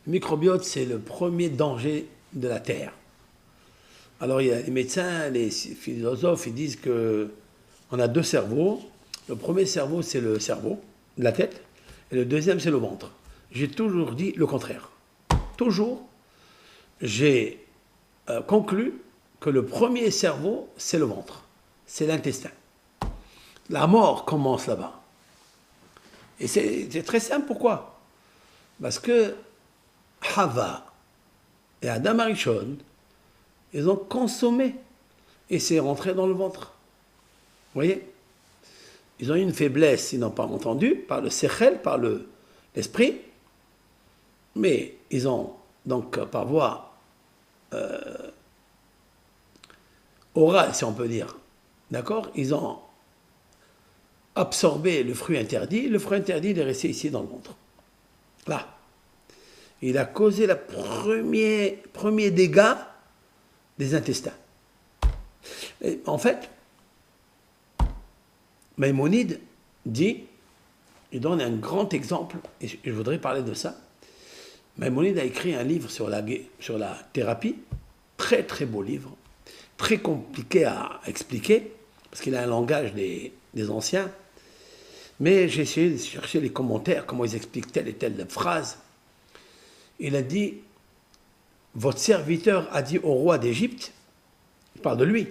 Le microbiote, c'est le premier danger de la Terre. Alors, il y a les médecins, les philosophes, ils disent que on a deux cerveaux. Le premier cerveau, c'est le cerveau, la tête, et le deuxième, c'est le ventre. J'ai toujours dit le contraire. Toujours, j'ai conclu que le premier cerveau, c'est le ventre, c'est l'intestin. La mort commence là-bas. Et c'est très simple, pourquoi? Parce que Hava et Adam Arishon, ils ont consommé et c'est rentré dans le ventre. Vous voyez? Ils ont eu une faiblesse, ils n'ont pas entendu, par le sechel, par l'esprit, mais ils ont, donc par voie orale, si on peut dire, d'accord? Ils ont absorbé le fruit interdit il est resté ici dans le ventre. Là. Il a causé le premier dégât des intestins. Et en fait, Maïmonide dit, il donne un grand exemple, et je voudrais parler de ça. Maïmonide a écrit un livre sur la thérapie, très très beau livre, très compliqué à expliquer, parce qu'il a un langage des anciens, mais j'ai essayé de chercher les commentaires, comment ils expliquent telle et telle phrase. Il a dit, votre serviteur a dit au roi d'Égypte, il parle de lui,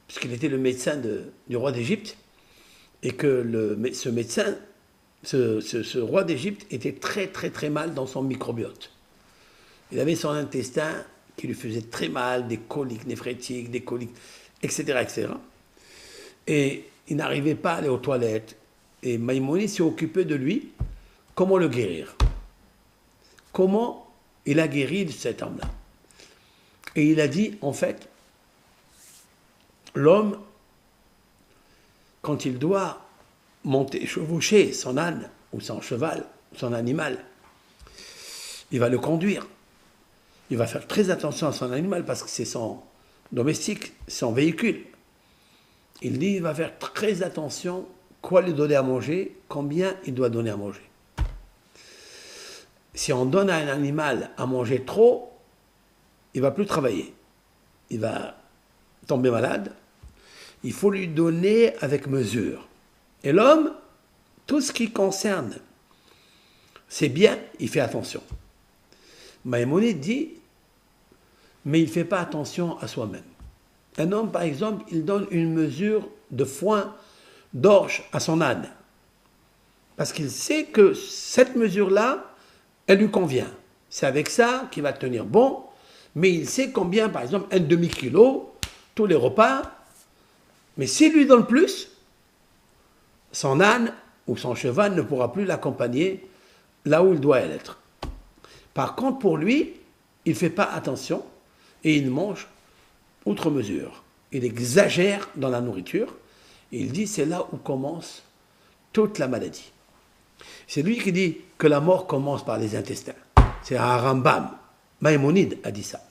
puisqu'il était le médecin du roi d'Égypte, et que ce médecin, ce roi d'Égypte était très très très mal dans son microbiote. Il avait son intestin qui lui faisait très mal, des coliques néphrétiques, des coliques, etc. etc. Et il n'arrivait pas à aller aux toilettes. Et Maïmonide s'est occupé de lui, comment le guérir. Comment il a guéri de cet homme-là. Et il a dit, en fait, l'homme, quand il doit chevaucher son âne ou son cheval, son animal, il va le conduire. Il va faire très attention à son animal parce que c'est son domestique, son véhicule. Il dit, il va faire très attention quoi lui donner à manger, combien il doit donner à manger. Si on donne à un animal à manger trop, il ne va plus travailler. Il va tomber malade. Il faut lui donner avec mesure. Et l'homme, tout ce qui concerne ses biens, il fait attention. Maïmonide dit, mais il ne fait pas attention à soi-même. Un homme, par exemple, il donne une mesure de foin, d'orge à son âne. Parce qu'il sait que cette mesure-là, elle lui convient. C'est avec ça qu'il va tenir bon, mais il sait combien, par exemple, un demi-kilo, tous les repas. Mais s'il lui donne plus, son âne ou son cheval ne pourra plus l'accompagner là où il doit être. Par contre, pour lui, il ne fait pas attention et il mange outre mesure. Il exagère dans la nourriture et il dit c'est là où commence toute la maladie. C'est lui qui dit que la mort commence par les intestins. C'est un Rambam. Maïmonide a dit ça.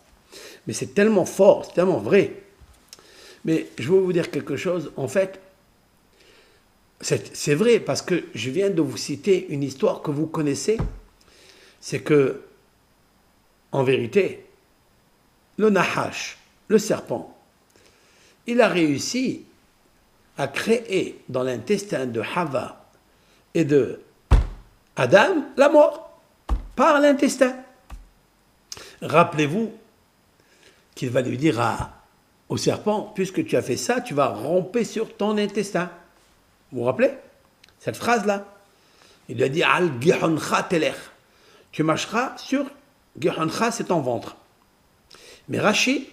Mais c'est tellement fort, c'est tellement vrai. Mais je veux vous dire quelque chose. En fait, c'est vrai parce que je viens de vous citer une histoire que vous connaissez. C'est que, en vérité, le Nahash, le serpent, il a réussi à créer dans l'intestin de Hava et de Adam la mort par l'intestin. Rappelez-vous qu'il va lui dire au serpent, puisque tu as fait ça, tu vas ramper sur ton intestin. Vous vous rappelez cette phrase-là? Il lui a dit Al Gihoncha Teler. Tu marcheras sur Gihoncha, c'est ton ventre. Mais Rashi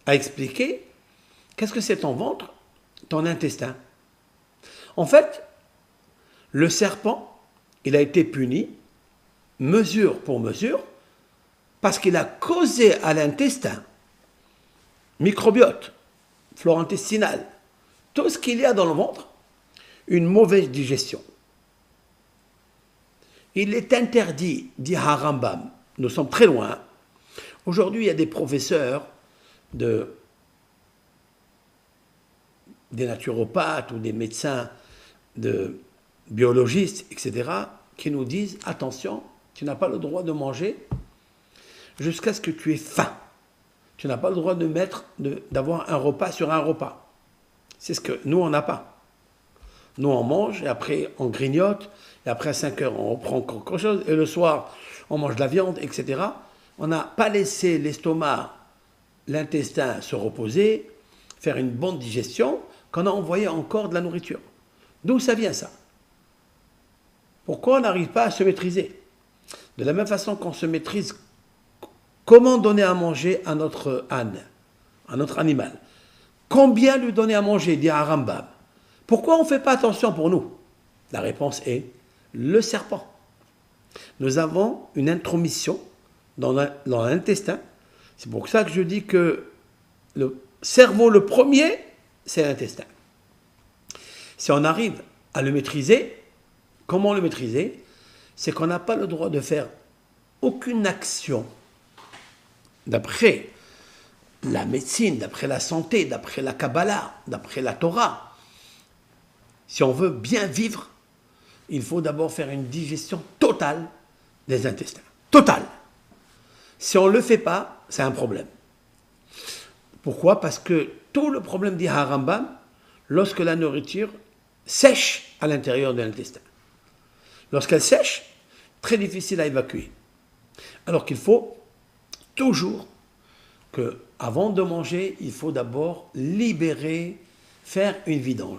a expliqué qu'est-ce que c'est ton ventre? Ton intestin. En fait, le serpent, il a été puni, mesure pour mesure, parce qu'il a causé à l'intestin, microbiote, flore intestinale, tout ce qu'il y a dans le ventre, une mauvaise digestion. Il est interdit, dit Harambam, nous sommes très loin. Aujourd'hui, il y a des professeurs, des naturopathes ou des médecins, de biologistes, etc., qui nous disent, attention, tu n'as pas le droit de manger jusqu'à ce que tu aies faim. Tu n'as pas le droit d'avoir un repas sur un repas. C'est ce que nous, on n'a pas. Nous, on mange, et après, on grignote, et après, à 5 heures, on reprend encore quelque chose, et le soir, on mange de la viande, etc. On n'a pas laissé l'estomac, l'intestin se reposer, faire une bonne digestion, qu'on a envoyé encore de la nourriture. D'où ça vient, ça? Pourquoi on n'arrive pas à se maîtriser? De la même façon qu'on se maîtrise, comment donner à manger à notre âne, à notre animal? Combien lui donner à manger, dit Rambam? Pourquoi on ne fait pas attention pour nous? La réponse est le serpent. Nous avons une intromission dans l'intestin. C'est pour ça que je dis que le cerveau, le premier, c'est l'intestin. Si on arrive à le maîtriser, comment le maîtriser? C'est qu'on n'a pas le droit de faire aucune action d'après la médecine, d'après la santé, d'après la Kabbalah, d'après la Torah. Si on veut bien vivre, il faut d'abord faire une digestion totale des intestins. Totale. Si on ne le fait pas, c'est un problème. Pourquoi? Parce que tout le problème dit Rambam, lorsque la nourriture sèche à l'intérieur de l'intestin. Lorsqu'elle sèche, très difficile à évacuer. Alors qu'il faut toujours que, avant de manger, il faut d'abord libérer, faire une vidange.